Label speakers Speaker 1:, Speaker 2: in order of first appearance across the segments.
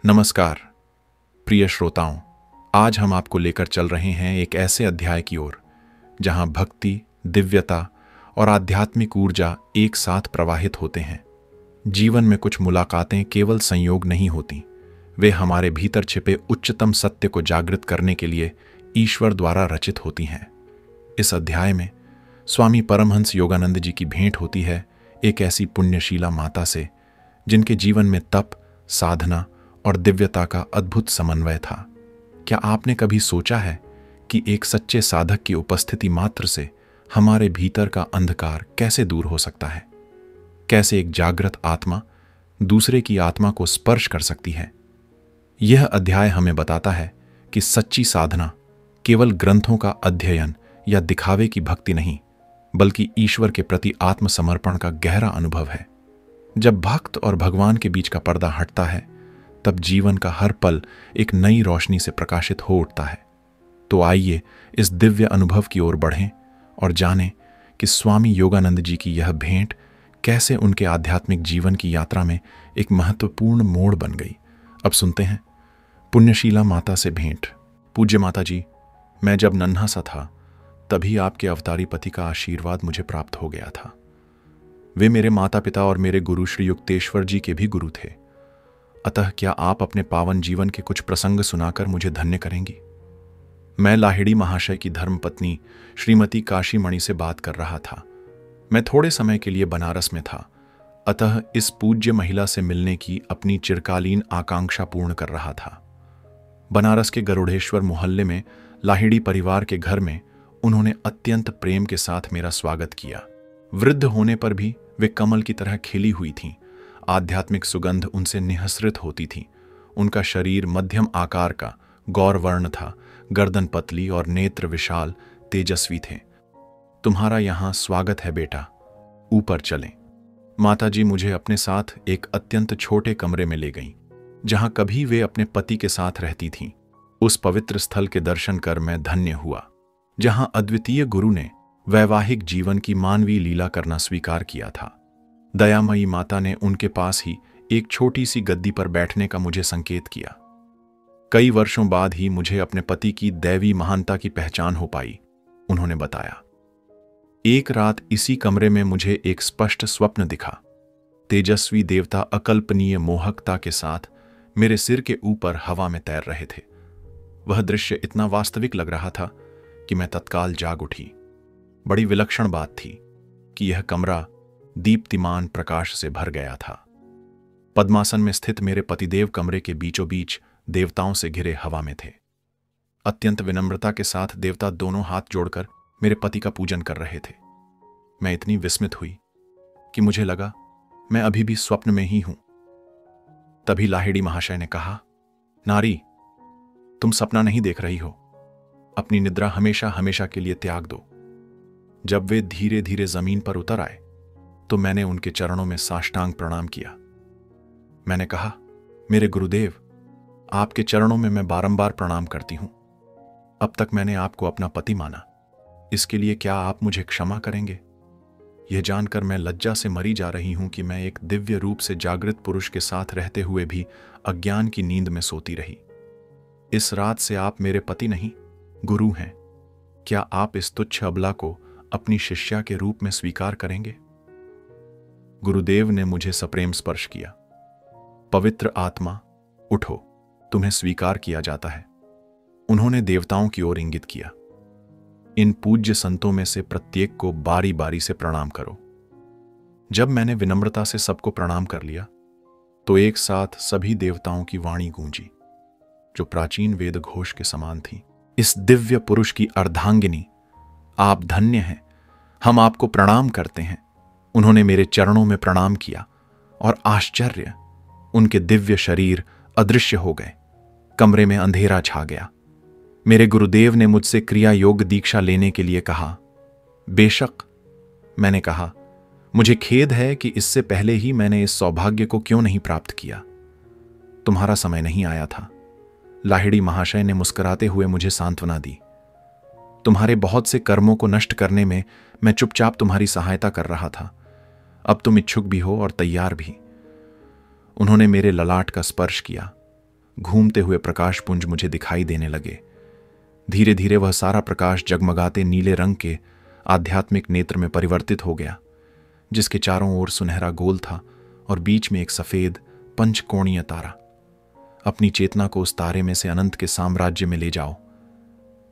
Speaker 1: नमस्कार प्रिय श्रोताओं, आज हम आपको लेकर चल रहे हैं एक ऐसे अध्याय की ओर जहां भक्ति, दिव्यता और आध्यात्मिक ऊर्जा एक साथ प्रवाहित होते हैं। जीवन में कुछ मुलाकातें केवल संयोग नहीं होती, वे हमारे भीतर छिपे उच्चतम सत्य को जागृत करने के लिए ईश्वर द्वारा रचित होती हैं। इस अध्याय में स्वामी परमहंस योगानंद जी की भेंट होती है एक ऐसी पुण्यशीला माता से जिनके जीवन में तप, साधना और दिव्यता का अद्भुत समन्वय था। क्या आपने कभी सोचा है कि एक सच्चे साधक की उपस्थिति मात्र से हमारे भीतर का अंधकार कैसे दूर हो सकता है? कैसे एक जागृत आत्मा दूसरे की आत्मा को स्पर्श कर सकती है? यह अध्याय हमें बताता है कि सच्ची साधना केवल ग्रंथों का अध्ययन या दिखावे की भक्ति नहीं, बल्कि ईश्वर के प्रति आत्मसमर्पण का गहरा अनुभव है। जब भक्त और भगवान के बीच का पर्दा हटता है, तब जीवन का हर पल एक नई रोशनी से प्रकाशित हो उठता है। तो आइए इस दिव्य अनुभव की ओर बढ़ें और जानें कि स्वामी योगानंद जी की यह भेंट कैसे उनके आध्यात्मिक जीवन की यात्रा में एक महत्वपूर्ण मोड़ बन गई। अब सुनते हैं पुण्यशीला माता से भेंट। पूज्य माता जी, मैं जब नन्हा सा था तभी आपके अवतारी पति का आशीर्वाद मुझे प्राप्त हो गया था। वे मेरे माता पिता और मेरे गुरु श्री युक्तेश्वर जी के भी गुरु थे। अतः क्या आप अपने पावन जीवन के कुछ प्रसंग सुनाकर मुझे धन्य करेंगी? मैं लाहिड़ी महाशय की धर्मपत्नी श्रीमती काशीमणि से बात कर रहा था। मैं थोड़े समय के लिए बनारस में था, अतः इस पूज्य महिला से मिलने की अपनी चिरकालीन आकांक्षा पूर्ण कर रहा था। बनारस के गरुड़ेश्वर मोहल्ले में लाहिड़ी परिवार के घर में उन्होंने अत्यंत प्रेम के साथ मेरा स्वागत किया। वृद्ध होने पर भी वे कमल की तरह खिली हुई थीं। आध्यात्मिक सुगंध उनसे निःसृत होती थी। उनका शरीर मध्यम आकार का गौरवर्ण था, गर्दन पतली और नेत्र विशाल तेजस्वी थे। तुम्हारा यहां स्वागत है बेटा, ऊपर चलें। माताजी मुझे अपने साथ एक अत्यंत छोटे कमरे में ले गईं, जहां कभी वे अपने पति के साथ रहती थीं। उस पवित्र स्थल के दर्शन कर मैं धन्य हुआ, जहां अद्वितीय गुरु ने वैवाहिक जीवन की मानवीय लीला करना स्वीकार किया था। दयामयी माता ने उनके पास ही एक छोटी सी गद्दी पर बैठने का मुझे संकेत किया। कई वर्षों बाद ही मुझे अपने पति की दैवी महानता की पहचान हो पाई। उन्होंने बताया, एक रात इसी कमरे में मुझे एक स्पष्ट स्वप्न दिखा। तेजस्वी देवता अकल्पनीय मोहकता के साथ मेरे सिर के ऊपर हवा में तैर रहे थे। वह दृश्य इतना वास्तविक लग रहा था कि मैं तत्काल जाग उठी। बड़ी विलक्षण बात थी कि यह कमरा दीप्तिमान प्रकाश से भर गया था। पद्मासन में स्थित मेरे पतिदेव कमरे के बीचों बीच देवताओं से घिरे हवा में थे। अत्यंत विनम्रता के साथ देवता दोनों हाथ जोड़कर मेरे पति का पूजन कर रहे थे। मैं इतनी विस्मित हुई कि मुझे लगा मैं अभी भी स्वप्न में ही हूं। तभी लाहिड़ी महाशय ने कहा, नारी, तुम सपना नहीं देख रही हो। अपनी निद्रा हमेशा हमेशा के लिए त्याग दो। जब वे धीरे धीरे जमीन पर उतर आए तो मैंने उनके चरणों में साष्टांग प्रणाम किया। मैंने कहा, मेरे गुरुदेव, आपके चरणों में मैं बारंबार प्रणाम करती हूं। अब तक मैंने आपको अपना पति माना, इसके लिए क्या आप मुझे क्षमा करेंगे? यह जानकर मैं लज्जा से मरी जा रही हूं कि मैं एक दिव्य रूप से जागृत पुरुष के साथ रहते हुए भी अज्ञान की नींद में सोती रही। इस रात से आप मेरे पति नहीं, गुरु हैं। क्या आप इस तुच्छ अबला को अपनी शिष्या के रूप में स्वीकार करेंगे? गुरुदेव ने मुझे सप्रेम स्पर्श किया। पवित्र आत्मा, उठो, तुम्हें स्वीकार किया जाता है। उन्होंने देवताओं की ओर इंगित किया। इन पूज्य संतों में से प्रत्येक को बारी बारी से प्रणाम करो। जब मैंने विनम्रता से सबको प्रणाम कर लिया तो एक साथ सभी देवताओं की वाणी गूंजी, जो प्राचीन वेद घोष के समान थी। इस दिव्य पुरुष की अर्धांगिनी, आप धन्य हैं, हम आपको प्रणाम करते हैं। उन्होंने मेरे चरणों में प्रणाम किया और आश्चर्य, उनके दिव्य शरीर अदृश्य हो गए। कमरे में अंधेरा छा गया। मेरे गुरुदेव ने मुझसे क्रिया योग दीक्षा लेने के लिए कहा। बेशक, मैंने कहा, मुझे खेद है कि इससे पहले ही मैंने इस सौभाग्य को क्यों नहीं प्राप्त किया। तुम्हारा समय नहीं आया था। लाहिड़ी महाशय ने मुस्कुराते हुए मुझे सांत्वना दी। तुम्हारे बहुत से कर्मों को नष्ट करने में मैं चुपचाप तुम्हारी सहायता कर रहा था। अब तुम इच्छुक भी हो और तैयार भी। उन्होंने मेरे ललाट का स्पर्श किया। घूमते हुए प्रकाशपुंज मुझे दिखाई देने लगे। धीरे धीरे वह सारा प्रकाश जगमगाते नीले रंग के आध्यात्मिक नेत्र में परिवर्तित हो गया, जिसके चारों ओर सुनहरा गोल था और बीच में एक सफेद पंचकोणीय तारा। अपनी चेतना को उस तारे में से अनंत के साम्राज्य में ले जाओ।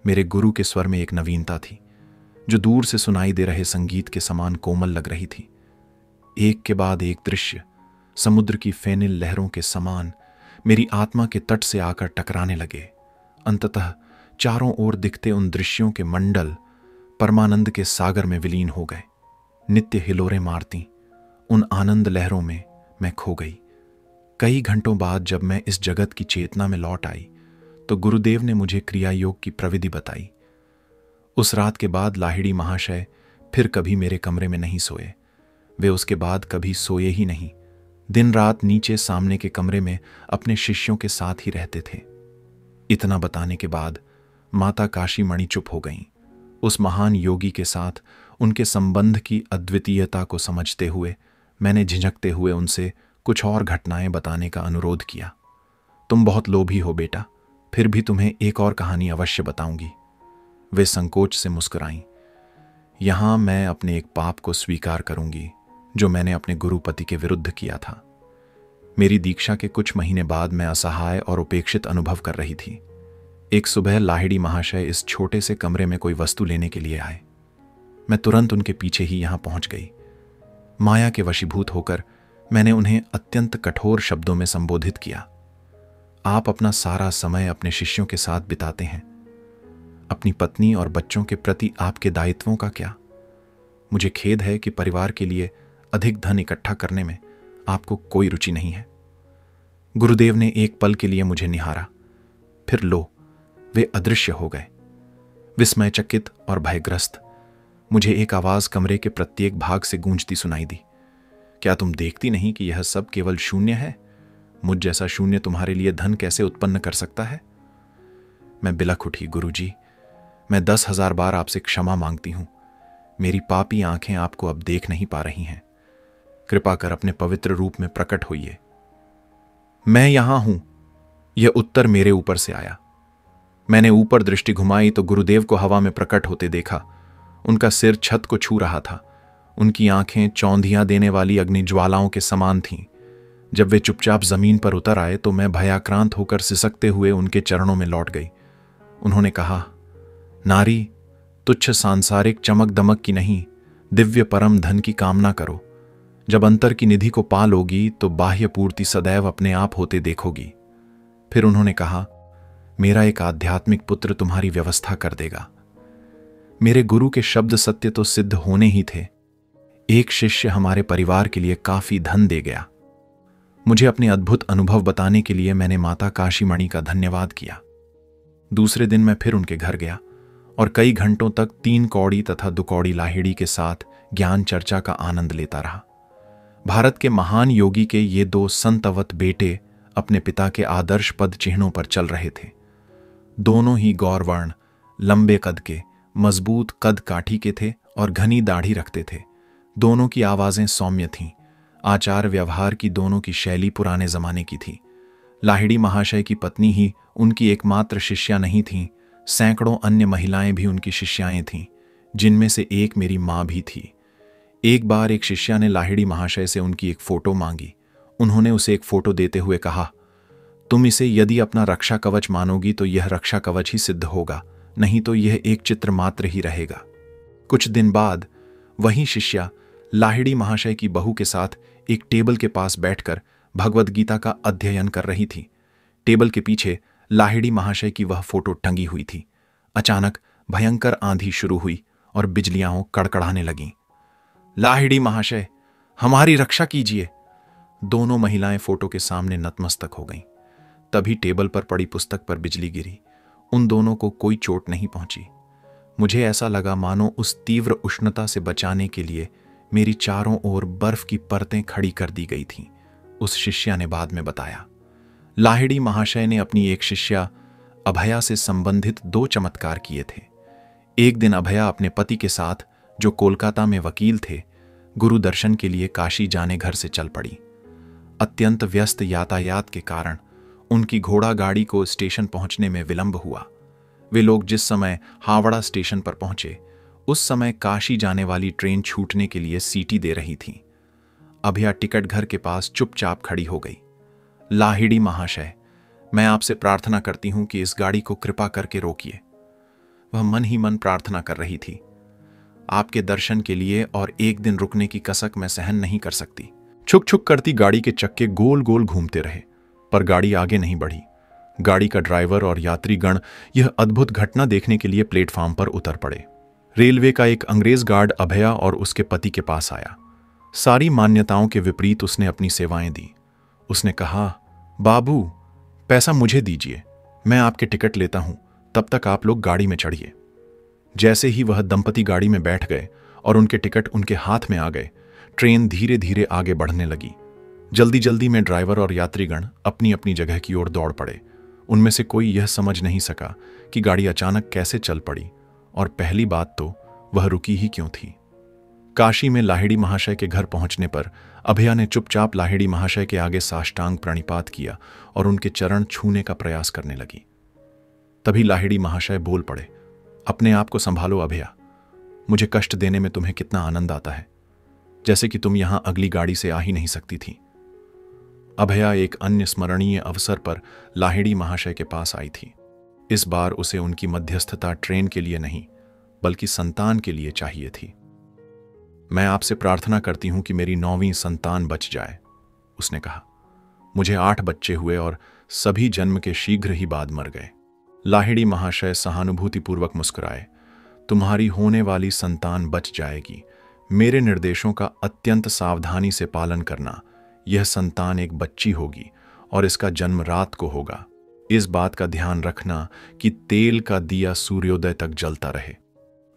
Speaker 1: मेरे गुरु के स्वर में एक नवीनता थी, जो दूर से सुनाई दे रहे संगीत के समान कोमल लग रही थी। एक के बाद एक दृश्य समुद्र की फेनिल लहरों के समान मेरी आत्मा के तट से आकर टकराने लगे। अंततः चारों ओर दिखते उन दृश्यों के मंडल परमानंद के सागर में विलीन हो गए। नित्य हिलोरें मारती उन आनंद लहरों में मैं खो गई। कई घंटों बाद जब मैं इस जगत की चेतना में लौट आई तो गुरुदेव ने मुझे क्रिया योग की प्रविधि बताई। उस रात के बाद लाहिड़ी महाशय फिर कभी मेरे कमरे में नहीं सोए। वे उसके बाद कभी सोए ही नहीं। दिन रात नीचे सामने के कमरे में अपने शिष्यों के साथ ही रहते थे। इतना बताने के बाद माता काशी मणि चुप हो गईं। उस महान योगी के साथ उनके संबंध की अद्वितीयता को समझते हुए मैंने झिझकते हुए उनसे कुछ और घटनाएं बताने का अनुरोध किया। तुम बहुत लोभी हो बेटा, फिर भी तुम्हें एक और कहानी अवश्य बताऊंगी। वे संकोच से मुस्कुराईं। यहां मैं अपने एक पाप को स्वीकार करूंगी जो मैंने अपने गुरुपति के विरुद्ध किया था। मेरी दीक्षा के कुछ महीने बाद मैं असहाय और उपेक्षित अनुभव कर रही थी। एक सुबह लाहिड़ी महाशय इस छोटे से कमरे में कोई वस्तु लेने के लिए आए। मैं तुरंत उनके पीछे ही यहां पहुंच गई। माया के वशीभूत होकर मैंने उन्हें अत्यंत कठोर शब्दों में संबोधित किया। आप अपना सारा समय अपने शिष्यों के साथ बिताते हैं, अपनी पत्नी और बच्चों के प्रति आपके दायित्वों का क्या? मुझे खेद है कि परिवार के लिए अधिक धन इकट्ठा करने में आपको कोई रुचि नहीं है। गुरुदेव ने एक पल के लिए मुझे निहारा, फिर लो, वे अदृश्य हो गए। विस्मयचकित और भयग्रस्त मुझे एक आवाज कमरे के प्रत्येक भाग से गूंजती सुनाई दी। क्या तुम देखती नहीं कि यह सब केवल शून्य है? मुझ जैसा शून्य तुम्हारे लिए धन कैसे उत्पन्न कर सकता है? मैं बिलख उठी, गुरुजी, मैं 10,000 बार आपसे क्षमा मांगती हूं। मेरी पापी आंखें आपको अब देख नहीं पा रही हैं। कृपा कर अपने पवित्र रूप में प्रकट होइए। मैं यहां हूं, यह उत्तर मेरे ऊपर से आया। मैंने ऊपर दृष्टि घुमाई तो गुरुदेव को हवा में प्रकट होते देखा। उनका सिर छत को छू रहा था। उनकी आंखें चौंधियां देने वाली अग्नि ज्वालाओं के समान थीं। जब वे चुपचाप जमीन पर उतर आए तो मैं भयाक्रांत होकर सिसकते हुए उनके चरणों में लौट गई। उन्होंने कहा, नारी, तुच्छ सांसारिक चमक दमक की नहीं, दिव्य परम धन की कामना करो। जब अंतर की निधि को पा लोगी तो बाह्य पूर्ति सदैव अपने आप होते देखोगी। फिर उन्होंने कहा, मेरा एक आध्यात्मिक पुत्र तुम्हारी व्यवस्था कर देगा। मेरे गुरु के शब्द सत्य तो सिद्ध होने ही थे। एक शिष्य हमारे परिवार के लिए काफी धन दे गया। मुझे अपने अद्भुत अनुभव बताने के लिए मैंने माता काशी मणि का धन्यवाद किया। दूसरे दिन मैं फिर उनके घर गया और कई घंटों तक 3 कौड़ी तथा 2 कौड़ी लाहिड़ी के साथ ज्ञान चर्चा का आनंद लेता रहा। भारत के महान योगी के ये 2 संतवत बेटे अपने पिता के आदर्श पद चिन्हों पर चल रहे थे। दोनों ही गौरवर्ण, लंबे कद के, मजबूत कद काठी के थे और घनी दाढ़ी रखते थे। दोनों की आवाजें सौम्य थीं। आचार व्यवहार की दोनों की शैली पुराने जमाने की थी। लाहिड़ी महाशय की पत्नी ही उनकी एकमात्र शिष्या नहीं थीं, सैकड़ों अन्य महिलाएं भी उनकी शिष्याएं थीं, जिनमें से एक मेरी मां भी थी। एक बार एक शिष्या ने लाहिड़ी महाशय से उनकी एक फोटो मांगी। उन्होंने उसे एक फोटो देते हुए कहा, तुम इसे यदि अपना रक्षा कवच मानोगी तो यह रक्षा कवच ही सिद्ध होगा, नहीं तो यह एक चित्र मात्र ही रहेगा। कुछ दिन बाद वही शिष्या लाहिड़ी महाशय की बहू के साथ एक टेबल के पास बैठकर भगवद गीता का अध्ययन कर रही थी। टेबल के पीछे लाहिड़ी महाशय की वह फोटो टंगी हुई थी। अचानक भयंकर आंधी शुरू हुई और बिजलियां कड़कड़ाने लगीं। लाहिड़ी महाशय, हमारी रक्षा कीजिए। दोनों महिलाएं फोटो के सामने नतमस्तक हो गईं। तभी टेबल पर पड़ी पुस्तक पर बिजली गिरी। उन दोनों को कोई चोट नहीं पहुंची। मुझे ऐसा लगा मानो उस तीव्र उष्णता से बचाने के लिए मेरी चारों ओर बर्फ की परतें खड़ी कर दी गई थीं। उस शिष्या ने बाद में बताया, लाहिड़ी महाशय ने अपनी एक शिष्या अभया से संबंधित 2 चमत्कार किए थे। एक दिन अभया अपने पति के साथ, जो कोलकाता में वकील थे, गुरु दर्शन के लिए काशी जाने घर से चल पड़ी। अत्यंत व्यस्त यातायात के कारण उनकी घोड़ा गाड़ी को स्टेशन पहुंचने में विलंब हुआ। वे लोग जिस समय हावड़ा स्टेशन पर पहुंचे उस समय काशी जाने वाली ट्रेन छूटने के लिए सीटी दे रही थी। अभया टिकट घर के पास चुपचाप खड़ी हो गई। लाहिड़ी महाशय, मैं आपसे प्रार्थना करती हूं कि इस गाड़ी को कृपा करके रोकिए। वह मन ही मन प्रार्थना कर रही थी। आपके दर्शन के लिए और एक दिन रुकने की कसक मैं सहन नहीं कर सकती। छुक छुक करती गाड़ी के चक्के गोल गोल घूमते रहे, पर गाड़ी आगे नहीं बढ़ी। गाड़ी का ड्राइवर और यात्रीगण यह अद्भुत घटना देखने के लिए प्लेटफॉर्म पर उतर पड़े। रेलवे का एक अंग्रेज गार्ड अभया और उसके पति के पास आया। सारी मान्यताओं के विपरीत उसने अपनी सेवाएं दी। उसने कहा, बाबू, पैसा मुझे दीजिए, मैं आपके टिकट लेता हूं, तब तक आप लोग गाड़ी में चढ़िए। जैसे ही वह दंपति गाड़ी में बैठ गए और उनके टिकट उनके हाथ में आ गए, ट्रेन धीरे धीरे आगे बढ़ने लगी। जल्दी जल्दी में ड्राइवर और यात्रीगण अपनी अपनी जगह की ओर दौड़ पड़े। उनमें से कोई यह समझ नहीं सका कि गाड़ी अचानक कैसे चल पड़ी, और पहली बात तो वह रुकी ही क्यों थी। काशी में लाहिड़ी महाशय के घर पहुंचने पर अभया ने चुपचाप लाहिड़ी महाशय के आगे साष्टांग प्रणिपात किया और उनके चरण छूने का प्रयास करने लगी। तभी लाहिड़ी महाशय बोल पड़े, अपने आप को संभालो अभया, मुझे कष्ट देने में तुम्हें कितना आनंद आता है, जैसे कि तुम यहां अगली गाड़ी से आ ही नहीं सकती थी। अभया एक अन्य स्मरणीय अवसर पर लाहिड़ी महाशय के पास आई थी। इस बार उसे उनकी मध्यस्थता ट्रेन के लिए नहीं बल्कि संतान के लिए चाहिए थी। मैं आपसे प्रार्थना करती हूं कि मेरी 9वीं संतान बच जाए, उसने कहा। मुझे 8 बच्चे हुए और सभी जन्म के शीघ्र ही बाद मर गए। लाहिड़ी महाशय सहानुभूतिपूर्वक मुस्कुराए। तुम्हारी होने वाली संतान बच जाएगी। मेरे निर्देशों का अत्यंत सावधानी से पालन करना। यह संतान एक बच्ची होगी और इसका जन्म रात को होगा। इस बात का ध्यान रखना कि तेल का दिया सूर्योदय तक जलता रहे।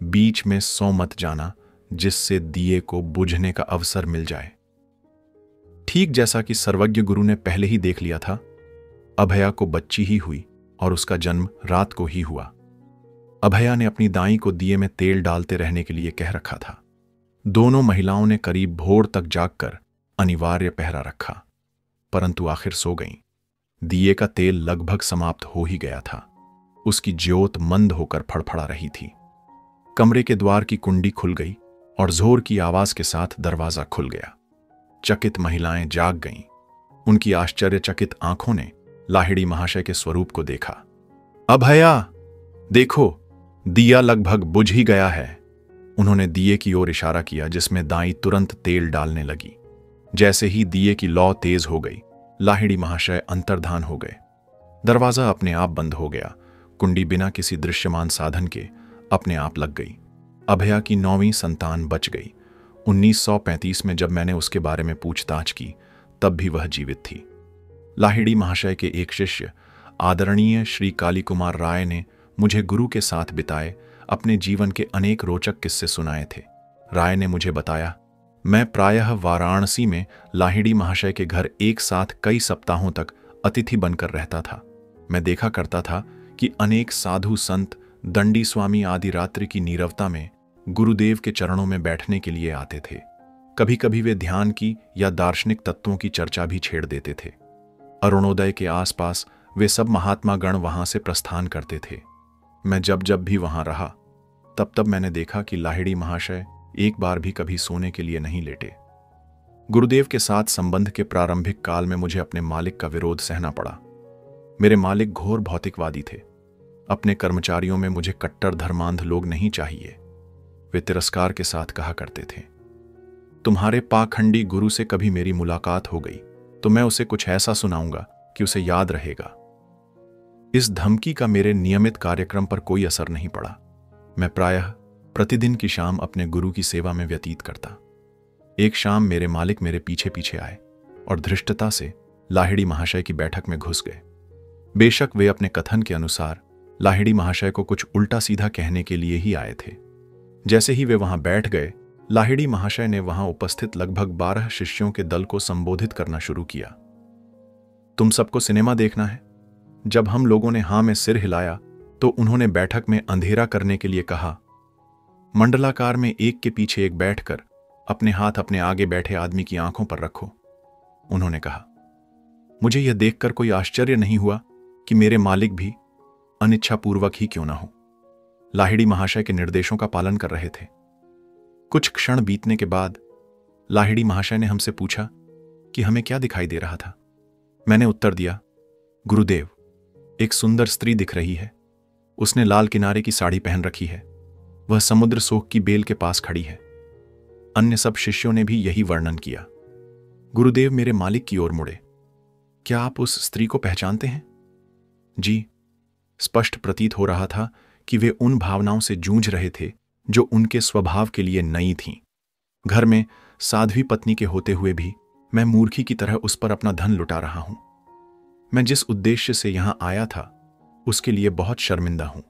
Speaker 1: बीच में सो मत जाना, जिससे दिए को बुझने का अवसर मिल जाए। ठीक जैसा कि सर्वज्ञ गुरु ने पहले ही देख लिया था, अभया को बच्ची ही हुई और उसका जन्म रात को ही हुआ। अभया ने अपनी दाई को दिए में तेल डालते रहने के लिए कह रखा था। दोनों महिलाओं ने करीब भोर तक जागकर अनिवार्य पहरा रखा, परंतु आखिर सो गईं। दिए का तेल लगभग समाप्त हो ही गया था। उसकी ज्योत मंद होकर फड़फड़ा रही थी। कमरे के द्वार की कुंडी खुल गई और जोर की आवाज के साथ दरवाजा खुल गया। चकित महिलाएं जाग गईं। उनकी आश्चर्यचकित आंखों ने लाहिड़ी महाशय के स्वरूप को देखा। अभया, देखो, दिया लगभग बुझ ही गया है। उन्होंने दिए की ओर इशारा किया, जिसमें दाई तुरंत तेल डालने लगी। जैसे ही दिए की लौ तेज हो गई, लाहिड़ी महाशय अंतर्धान हो गए। दरवाजा अपने आप बंद हो गया। कुंडी बिना किसी दृश्यमान साधन के अपने आप लग गई। अभया की 9वीं संतान बच गई। 1935 में जब मैंने उसके बारे में पूछताछ की, तब भी वह जीवित थी। लाहिड़ी महाशय के एक शिष्य आदरणीय श्री काली कुमार राय ने मुझे गुरु के साथ बिताए अपने जीवन के अनेक रोचक किस्से सुनाए थे। राय ने मुझे बताया, मैं प्रायः वाराणसी में लाहिड़ी महाशय के घर एक साथ कई सप्ताहों तक अतिथि बनकर रहता था। मैं देखा करता था कि अनेक साधु संत दंडी स्वामी आदि रात्रि की नीरवता में गुरुदेव के चरणों में बैठने के लिए आते थे। कभी कभी वे ध्यान की या दार्शनिक तत्वों की चर्चा भी छेड़ देते थे। अरुणोदय के आसपास वे सब महात्मा गण वहां से प्रस्थान करते थे। मैं जब जब भी वहां रहा, तब तब मैंने देखा कि लाहिड़ी महाशय एक बार भी कभी सोने के लिए नहीं लेटे। गुरुदेव के साथ संबंध के प्रारंभिक काल में मुझे अपने मालिक का विरोध सहना पड़ा। मेरे मालिक घोर भौतिकवादी थे। अपने कर्मचारियों में मुझे कट्टर धर्मांध लोग नहीं चाहिए। वे तिरस्कार के साथ कहा करते थे, तुम्हारे पाखंडी गुरु से कभी मेरी मुलाकात हो गई तो मैं उसे कुछ ऐसा सुनाऊंगा कि उसे याद रहेगा। इस धमकी का मेरे नियमित कार्यक्रम पर कोई असर नहीं पड़ा। मैं प्रायः प्रतिदिन की शाम अपने गुरु की सेवा में व्यतीत करता। एक शाम मेरे मालिक मेरे पीछे पीछे आए और धृष्टता से लाहिड़ी महाशय की बैठक में घुस गए। बेशक वे अपने कथन के अनुसार लाहिड़ी महाशय को कुछ उल्टा सीधा कहने के लिए ही आए थे। जैसे ही वे वहां बैठ गए, लाहिड़ी महाशय ने वहां उपस्थित लगभग 12 शिष्यों के दल को संबोधित करना शुरू किया। तुम सबको सिनेमा देखना है? जब हम लोगों ने हां में सिर हिलाया तो उन्होंने बैठक में अंधेरा करने के लिए कहा। मंडलाकार में एक के पीछे एक बैठकर अपने हाथ अपने आगे बैठे आदमी की आंखों पर रखो, उन्होंने कहा। मुझे यह देखकर कोई आश्चर्य नहीं हुआ कि मेरे मालिक भी अनिच्छापूर्वक ही क्यों ना हो लाहिड़ी महाशय के निर्देशों का पालन कर रहे थे। कुछ क्षण बीतने के बाद लाहिड़ी महाशय ने हमसे पूछा कि हमें क्या दिखाई दे रहा था। मैंने उत्तर दिया, गुरुदेव, एक सुंदर स्त्री दिख रही है। उसने लाल किनारे की साड़ी पहन रखी है। वह समुद्र सोख की बेल के पास खड़ी है। अन्य सब शिष्यों ने भी यही वर्णन किया। गुरुदेव मेरे मालिक की ओर मुड़े। क्या आप उस स्त्री को पहचानते हैं? जी। स्पष्ट प्रतीत हो रहा था कि वे उन भावनाओं से जूझ रहे थे जो उनके स्वभाव के लिए नई थीं। घर में साध्वी पत्नी के होते हुए भी मैं मूर्खी की तरह उस पर अपना धन लुटा रहा हूं। मैं जिस उद्देश्य से यहां आया था उसके लिए बहुत शर्मिंदा हूं।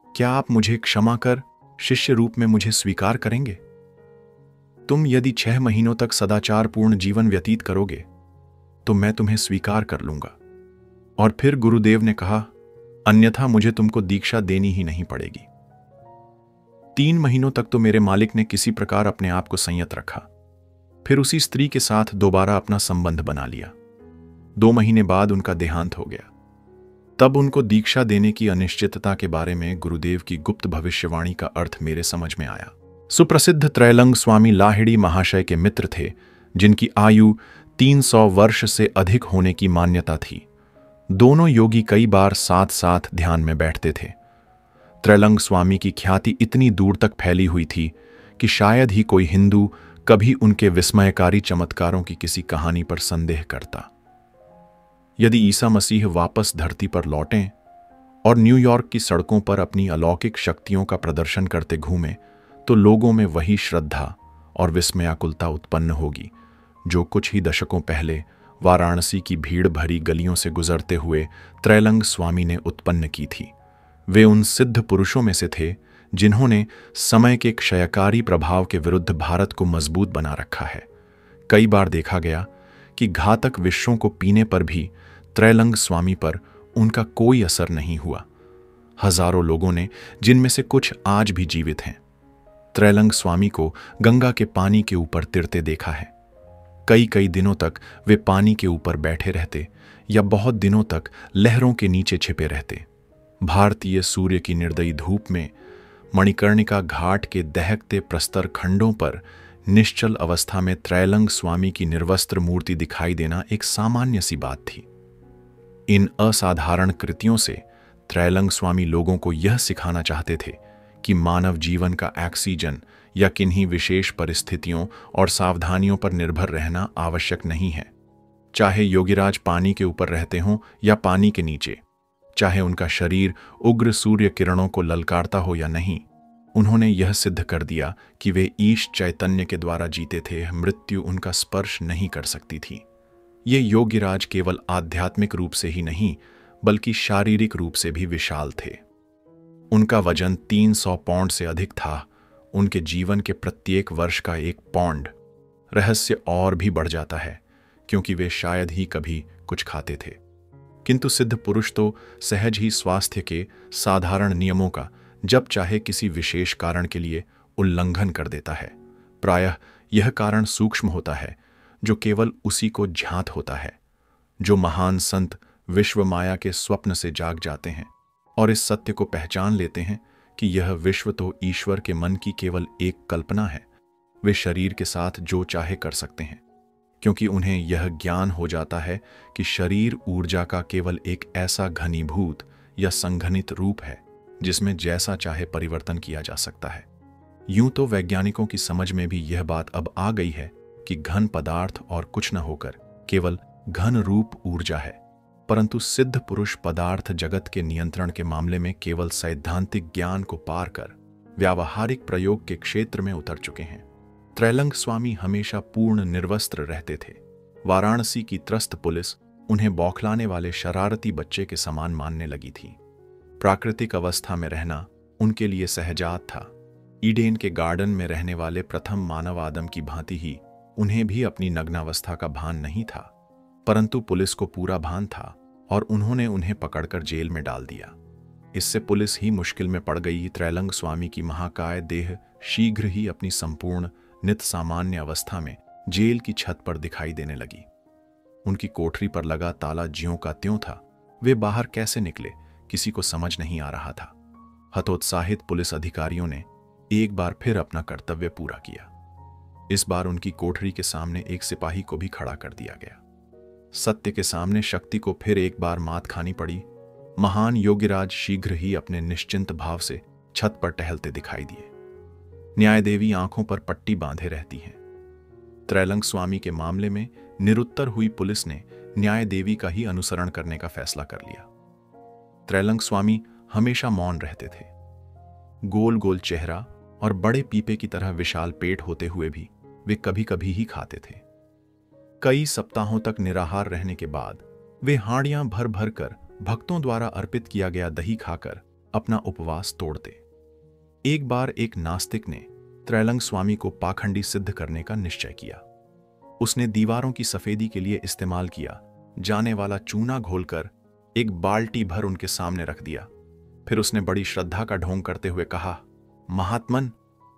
Speaker 1: क्या आप मुझे क्षमा कर शिष्य रूप में मुझे स्वीकार करेंगे? तुम यदि 6 महीनों तक सदाचारपूर्ण जीवन व्यतीत करोगे तो मैं तुम्हें स्वीकार कर लूंगा। और फिर गुरुदेव ने कहा, अन्यथा मुझे तुमको दीक्षा देनी ही नहीं पड़ेगी। 3 महीनों तक तो मेरे मालिक ने किसी प्रकार अपने आप को संयत रखा। फिर उसी स्त्री के साथ दोबारा अपना संबंध बना लिया। 2 महीने बाद उनका देहांत हो गया। तब उनको दीक्षा देने की अनिश्चितता के बारे में गुरुदेव की गुप्त भविष्यवाणी का अर्थ मेरे समझ में आया। सुप्रसिद्ध त्रैलंग स्वामी लाहिड़ी महाशय के मित्र थे, जिनकी आयु 300 वर्ष से अधिक होने की मान्यता थी। दोनों योगी कई बार साथ साथ ध्यान में बैठते थे। त्रैलंग स्वामी की ख्याति इतनी दूर तक फैली हुई थी कि शायद ही कोई हिंदू कभी उनके विस्मयकारी चमत्कारों की किसी कहानी पर संदेह करता। यदि ईसा मसीह वापस धरती पर लौटें और न्यूयॉर्क की सड़कों पर अपनी अलौकिक शक्तियों का प्रदर्शन करते घूमें, तो लोगों में वही श्रद्धा और विस्मयाकुलता उत्पन्न होगी जो कुछ ही दशकों पहले वाराणसी की भीड़ भरी गलियों से गुजरते हुए त्रैलंग स्वामी ने उत्पन्न की थी। वे उन सिद्ध पुरुषों में से थे जिन्होंने समय के क्षयकारी प्रभाव के विरुद्ध भारत को मजबूत बना रखा है। कई बार देखा गया कि घातक विषों को पीने पर भी त्रैलंग स्वामी पर उनका कोई असर नहीं हुआ। हजारों लोगों ने, जिनमें से कुछ आज भी जीवित हैं, त्रैलंग स्वामी को गंगा के पानी के ऊपर तिरते देखा है। कई कई दिनों तक वे पानी के ऊपर बैठे रहते या बहुत दिनों तक लहरों के नीचे छिपे रहते। भारतीय सूर्य की निर्दयी धूप में मणिकर्णिका घाट के दहकते प्रस्तर खंडों पर निश्चल अवस्था में त्रैलंग स्वामी की निर्वस्त्र मूर्ति दिखाई देना एक सामान्य सी बात थी। इन असाधारण कृतियों से त्रैलंग स्वामी लोगों को यह सिखाना चाहते थे कि मानव जीवन का ऑक्सीजन या किन्हीं विशेष परिस्थितियों और सावधानियों पर निर्भर रहना आवश्यक नहीं है। चाहे योगीराज पानी के ऊपर रहते हों या पानी के नीचे, चाहे उनका शरीर उग्र सूर्य किरणों को ललकारता हो या नहीं, उन्होंने यह सिद्ध कर दिया कि वे ईश चैतन्य के द्वारा जीते थे। मृत्यु उनका स्पर्श नहीं कर सकती थी। ये योगीराज केवल आध्यात्मिक रूप से ही नहीं बल्कि शारीरिक रूप से भी विशाल थे। उनका वजन 300 पौंड से अधिक था। उनके जीवन के प्रत्येक वर्ष का 1 पौंड। रहस्य और भी बढ़ जाता है क्योंकि वे शायद ही कभी कुछ खाते थे, किंतु सिद्ध पुरुष तो सहज ही स्वास्थ्य के साधारण नियमों का जब चाहे किसी विशेष कारण के लिए उल्लंघन कर देता है। प्रायः यह कारण सूक्ष्म होता है जो केवल उसी को ज्ञात होता है। जो महान संत विश्व माया के स्वप्न से जाग जाते हैं और इस सत्य को पहचान लेते हैं कि यह विश्व तो ईश्वर के मन की केवल एक कल्पना है, वे शरीर के साथ जो चाहे कर सकते हैं, क्योंकि उन्हें यह ज्ञान हो जाता है कि शरीर ऊर्जा का केवल एक ऐसा घनीभूत या संघनित रूप है जिसमें जैसा चाहे परिवर्तन किया जा सकता है। यूं तो वैज्ञानिकों की समझ में भी यह बात अब आ गई है कि घन पदार्थ और कुछ न होकर केवल घन रूप ऊर्जा है, परंतु सिद्ध पुरुष पदार्थ जगत के नियंत्रण के मामले में केवल सैद्धांतिक ज्ञान को पार कर व्यावहारिक प्रयोग के क्षेत्र में उतर चुके हैं। त्रैलंग स्वामी हमेशा पूर्ण निर्वस्त्र रहते थे। वाराणसी की त्रस्त पुलिस उन्हें बौखलाने वाले शरारती बच्चे के समान मानने लगी थी। प्राकृतिक अवस्था में रहना उनके लिए सहजात था। ईडेन के गार्डन में रहने वाले प्रथम मानव आदम की भांति ही उन्हें भी अपनी नग्नावस्था का भान नहीं था, परंतु पुलिस को पूरा भान था और उन्होंने उन्हें पकड़कर जेल में डाल दिया। इससे पुलिस ही मुश्किल में पड़ गई। त्रैलंग स्वामी की महाकाय देह शीघ्र ही अपनी संपूर्ण नित सामान्य अवस्था में जेल की छत पर दिखाई देने लगी। उनकी कोठरी पर लगा ताला ज्यों का त्यों था। वे बाहर कैसे निकले किसी को समझ नहीं आ रहा था। हतोत्साहित पुलिस अधिकारियों ने एक बार फिर अपना कर्तव्य पूरा किया। इस बार उनकी कोठरी के सामने एक सिपाही को भी खड़ा कर दिया गया। सत्य के सामने शक्ति को फिर एक बार मात खानी पड़ी। महान योगीराज शीघ्र ही अपने निश्चिंत भाव से छत पर टहलते दिखाई दिए। न्यायदेवी आंखों पर पट्टी बांधे रहती हैं। त्रैलंग स्वामी के मामले में निरुत्तर हुई पुलिस ने न्यायदेवी का ही अनुसरण करने का फैसला कर लिया। त्रैलंग स्वामी हमेशा मौन रहते थे। गोल गोल चेहरा और बड़े पीपे की तरह विशाल पेट होते हुए भी वे कभी कभी ही खाते थे। कई सप्ताहों तक निराहार रहने के बाद वे हांडियां भर भर कर भक्तों द्वारा अर्पित किया गया दही खाकर अपना उपवास तोड़ते। एक बार एक नास्तिक ने त्रैलंग स्वामी को पाखंडी सिद्ध करने का निश्चय किया। उसने दीवारों की सफेदी के लिए इस्तेमाल किया जाने वाला चूना घोलकर एक बाल्टी भर उनके सामने रख दिया। फिर उसने बड़ी श्रद्धा का ढोंग करते हुए कहा, महात्मन,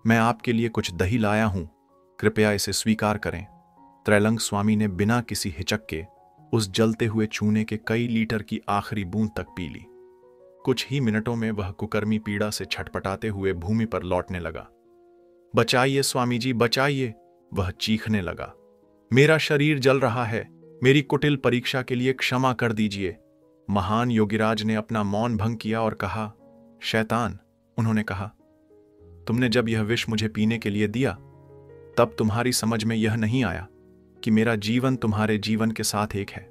Speaker 1: मैं आपके लिए कुछ दही लाया हूं, कृपया इसे स्वीकार करें। त्रैलंग स्वामी ने बिना किसी हिचक के उस जलते हुए चूने के कई लीटर की आखिरी बूंद तक पी ली। कुछ ही मिनटों में वह कुकर्मी पीड़ा से छटपटाते हुए भूमि पर लौटने लगा। बचाइए स्वामी जी, बचाइए, वह चीखने लगा। मेरा शरीर जल रहा है, मेरी कुटिल परीक्षा के लिए क्षमा कर दीजिए। महान योगीराज ने अपना मौन भंग किया और कहा, शैतान, उन्होंने कहा, तुमने जब यह विष मुझे पीने के लिए दिया तब तुम्हारी समझ में यह नहीं आया कि मेरा जीवन तुम्हारे जीवन के साथ एक है।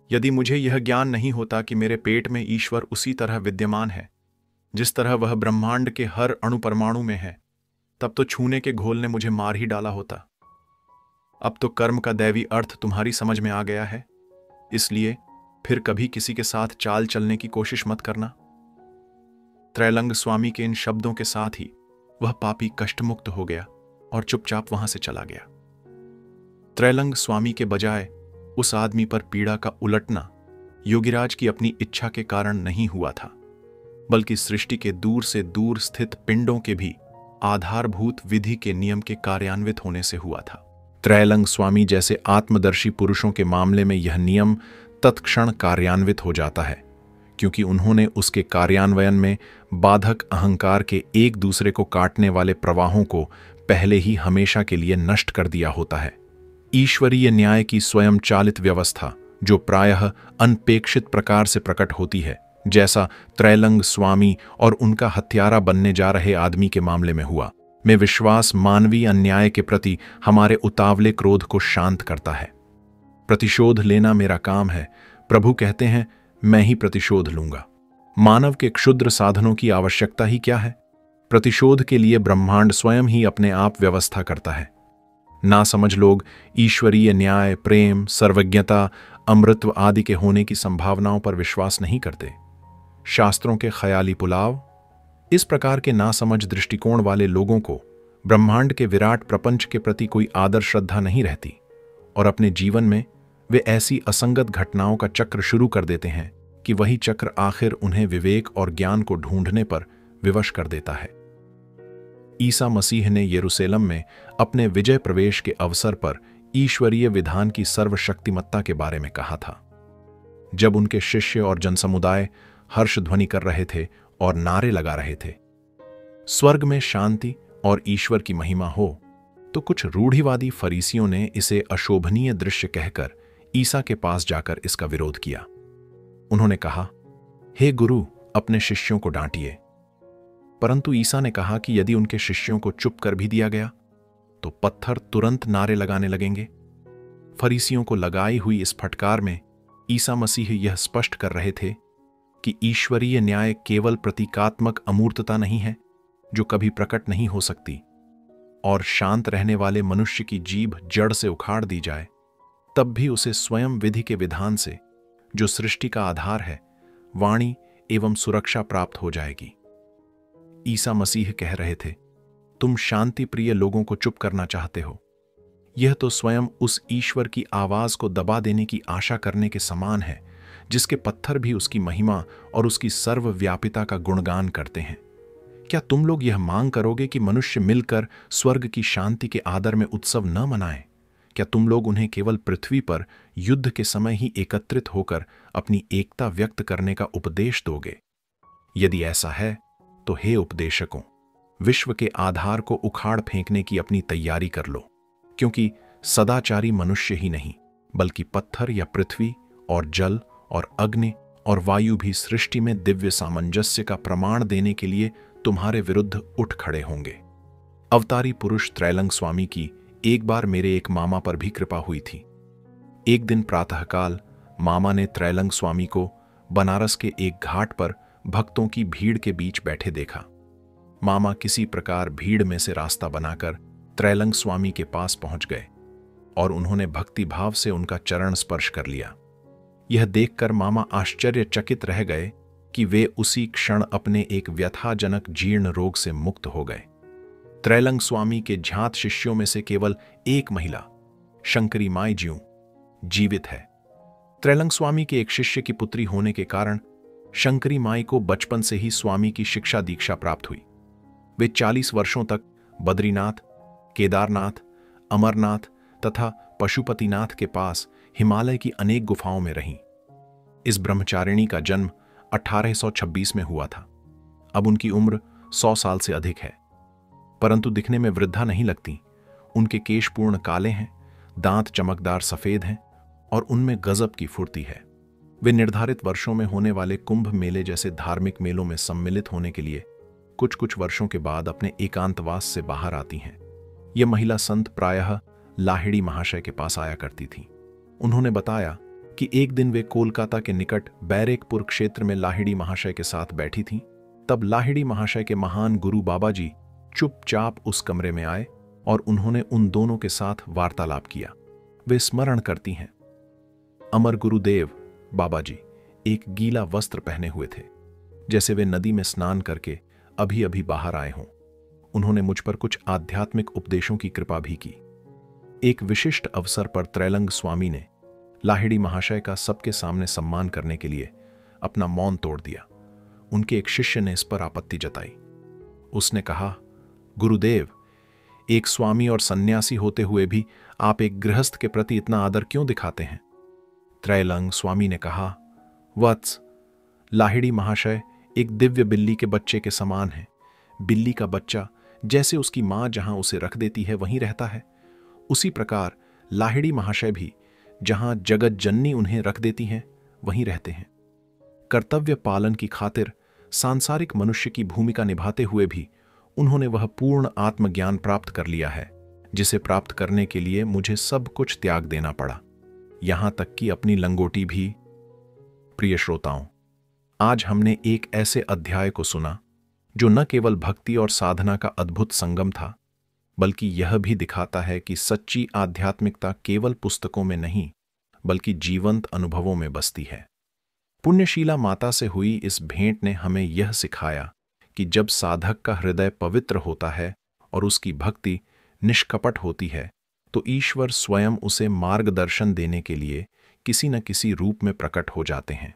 Speaker 1: यदि मुझे यह ज्ञान नहीं होता कि मेरे पेट में ईश्वर उसी तरह विद्यमान है जिस तरह वह ब्रह्मांड के हर अणु परमाणु में है, तब तो छूने के घोल ने मुझे मार ही डाला होता। अब तो कर्म का दैवी अर्थ तुम्हारी समझ में आ गया है, इसलिए फिर कभी किसी के साथ चाल चलने की कोशिश मत करना। त्रैलंग स्वामी के इन शब्दों के साथ ही वह पापी कष्टमुक्त हो गया और चुपचाप वहां से चला गया। त्रैलंग स्वामी के बजाय उस आदमी पर पीड़ा का उलटना योगीराज की अपनी इच्छा के कारण नहीं हुआ था, बल्कि सृष्टि के दूर से दूर स्थित पिंडों के भी आधारभूत विधि के नियम के कार्यान्वित होने से हुआ था। त्रैलंग स्वामी जैसे आत्मदर्शी पुरुषों के मामले में यह नियम तत्क्षण कार्यान्वित हो जाता है, क्योंकि उन्होंने उसके कार्यान्वयन में बाधक अहंकार के एक दूसरे को काटने वाले प्रवाहों को पहले ही हमेशा के लिए नष्ट कर दिया होता है। ईश्वरीय न्याय की स्वयं चालित व्यवस्था जो प्रायः अनपेक्षित प्रकार से प्रकट होती है, जैसा त्रैलंग स्वामी और उनका हत्यारा बनने जा रहे आदमी के मामले में हुआ, में विश्वास मानवीय अन्याय के प्रति हमारे उतावले क्रोध को शांत करता है। प्रतिशोध लेना मेरा काम है, प्रभु कहते हैं, मैं ही प्रतिशोध लूंगा। मानव के क्षुद्र साधनों की आवश्यकता ही क्या है? प्रतिशोध के लिए ब्रह्मांड स्वयं ही अपने आप व्यवस्था करता है। नासमझ लोग ईश्वरीय न्याय, प्रेम, सर्वज्ञता, अमृत्व आदि के होने की संभावनाओं पर विश्वास नहीं करते। शास्त्रों के ख्याली पुलाव, इस प्रकार के नासमझ दृष्टिकोण वाले लोगों को ब्रह्मांड के विराट प्रपंच के प्रति कोई आदर श्रद्धा नहीं रहती और अपने जीवन में वे ऐसी असंगत घटनाओं का चक्र शुरू कर देते हैं कि वही चक्र आखिर उन्हें विवेक और ज्ञान को ढूंढने पर विवश कर देता है। ईसा मसीह ने यरूशलेम में अपने विजय प्रवेश के अवसर पर ईश्वरीय विधान की सर्वशक्तिमत्ता के बारे में कहा था। जब उनके शिष्य और जनसमुदाय हर्ष ध्वनि कर रहे थे और नारे लगा रहे थे, स्वर्ग में शांति और ईश्वर की महिमा हो, तो कुछ रूढ़िवादी फरीसियों ने इसे अशोभनीय दृश्य कहकर ईसा के पास जाकर इसका विरोध किया। उन्होंने कहा, हे गुरु, अपने शिष्यों को डांटिए। परंतु ईसा ने कहा कि यदि उनके शिष्यों को चुप कर भी दिया गया तो पत्थर तुरंत नारे लगाने लगेंगे। फरीसियों को लगाई हुई इस फटकार में ईसा मसीह यह स्पष्ट कर रहे थे कि ईश्वरीय न्याय केवल प्रतीकात्मक अमूर्तता नहीं है जो कभी प्रकट नहीं हो सकती, और शांत रहने वाले मनुष्य की जीभ जड़ से उखाड़ दी जाए तब भी उसे स्वयं विधि के विधान से, जो सृष्टि का आधार है, वाणी एवं सुरक्षा प्राप्त हो जाएगी। ईसा मसीह कह रहे थे, तुम शांति प्रिय लोगों को चुप करना चाहते हो। यह तो स्वयं उस ईश्वर की आवाज को दबा देने की आशा करने के समान है जिसके पत्थर भी उसकी महिमा और उसकी सर्वव्यापिता का गुणगान करते हैं। क्या तुम लोग यह मांग करोगे कि मनुष्य मिलकर स्वर्ग की शांति के आदर में उत्सव न मनाएं, क्या तुम लोग उन्हें केवल पृथ्वी पर युद्ध के समय ही एकत्रित होकर अपनी एकता व्यक्त करने का उपदेश दोगे? यदि ऐसा है तो हे उपदेशकों, विश्व के आधार को उखाड़ फेंकने की अपनी तैयारी कर लो, क्योंकि सदाचारी मनुष्य ही नहीं बल्कि पत्थर या पृथ्वी और जल और अग्नि और वायु भी सृष्टि में दिव्य सामंजस्य का प्रमाण देने के लिए तुम्हारे विरुद्ध उठ खड़े होंगे। अवतारी पुरुष त्रैलंग स्वामी की एक बार मेरे एक मामा पर भी कृपा हुई थी। एक दिन प्रातःकाल मामा ने त्रैलंग स्वामी को बनारस के एक घाट पर भक्तों की भीड़ के बीच बैठे देखा। मामा किसी प्रकार भीड़ में से रास्ता बनाकर त्रैलंग स्वामी के पास पहुंच गए और उन्होंने भक्ति भाव से उनका चरण स्पर्श कर लिया। यह देखकर मामा आश्चर्यचकित रह गए कि वे उसी क्षण अपने एक व्यथाजनक जीर्ण रोग से मुक्त हो गए। त्रैलंग स्वामी के ज्ञात शिष्यों में से केवल एक महिला, शंकरी माई ज्यों, जीवित है। त्रैलंग स्वामी के एक शिष्य की पुत्री होने के कारण शंकरी माई को बचपन से ही स्वामी की शिक्षा दीक्षा प्राप्त हुई। वे 40 वर्षों तक बद्रीनाथ, केदारनाथ, अमरनाथ तथा पशुपतिनाथ के पास हिमालय की अनेक गुफाओं में रहीं। इस ब्रह्मचारिणी का जन्म 1826 में हुआ था। अब उनकी उम्र 100 साल से अधिक है, परंतु दिखने में वृद्धा नहीं लगती। उनके केश पूर्ण काले हैं, दांत चमकदार सफेद हैं और उनमें गजब की फुर्ती है। वे निर्धारित वर्षों में होने वाले कुंभ मेले जैसे धार्मिक मेलों में सम्मिलित होने के लिए कुछ कुछ वर्षों के बाद अपने एकांतवास से बाहर आती हैं। यह महिला संत प्रायः लाहिड़ी महाशय के पास आया करती थी। उन्होंने बताया कि एक दिन वे कोलकाता के निकट बैरेकपुर क्षेत्र में लाहिड़ी महाशय के साथ बैठी थीं। तब लाहिड़ी महाशय के महान गुरु बाबा जी चुपचाप उस कमरे में आए और उन्होंने उन दोनों के साथ वार्तालाप किया। वे स्मरण करती हैं, अमर गुरुदेव बाबा जी एक गीला वस्त्र पहने हुए थे, जैसे वे नदी में स्नान करके अभी अभी बाहर आए हों। उन्होंने मुझ पर कुछ आध्यात्मिक उपदेशों की कृपा भी की। एक विशिष्ट अवसर पर त्रैलंग स्वामी ने लाहिड़ी महाशय का सबके सामने सम्मान करने के लिए अपना मौन तोड़ दिया। उनके एक शिष्य ने इस पर आपत्ति जताई। उसने कहा, गुरुदेव, एक स्वामी और सन्यासी होते हुए भी आप एक गृहस्थ के प्रति इतना आदर क्यों दिखाते हैं? त्रैलंग स्वामी ने कहा, वत्स, लाहिड़ी महाशय एक दिव्य बिल्ली के बच्चे के समान है। बिल्ली का बच्चा जैसे उसकी मां जहां उसे रख देती है वहीं रहता है, उसी प्रकार लाहिड़ी महाशय भी जहां जगत जननी उन्हें रख देती हैं वहीं रहते हैं। कर्तव्य पालन की खातिर सांसारिक मनुष्य की भूमिका निभाते हुए भी उन्होंने वह पूर्ण आत्मज्ञान प्राप्त कर लिया है जिसे प्राप्त करने के लिए मुझे सब कुछ त्याग देना पड़ा, यहां तक कि अपनी लंगोटी भी। प्रिय श्रोताओं, आज हमने एक ऐसे अध्याय को सुना जो न केवल भक्ति और साधना का अद्भुत संगम था, बल्कि यह भी दिखाता है कि सच्ची आध्यात्मिकता केवल पुस्तकों में नहीं बल्कि जीवंत अनुभवों में बसती है। पुण्यशीला माता से हुई इस भेंट ने हमें यह सिखाया कि जब साधक का हृदय पवित्र होता है और उसकी भक्ति निष्कपट होती है, तो ईश्वर स्वयं उसे मार्गदर्शन देने के लिए किसी न किसी रूप में प्रकट हो जाते हैं।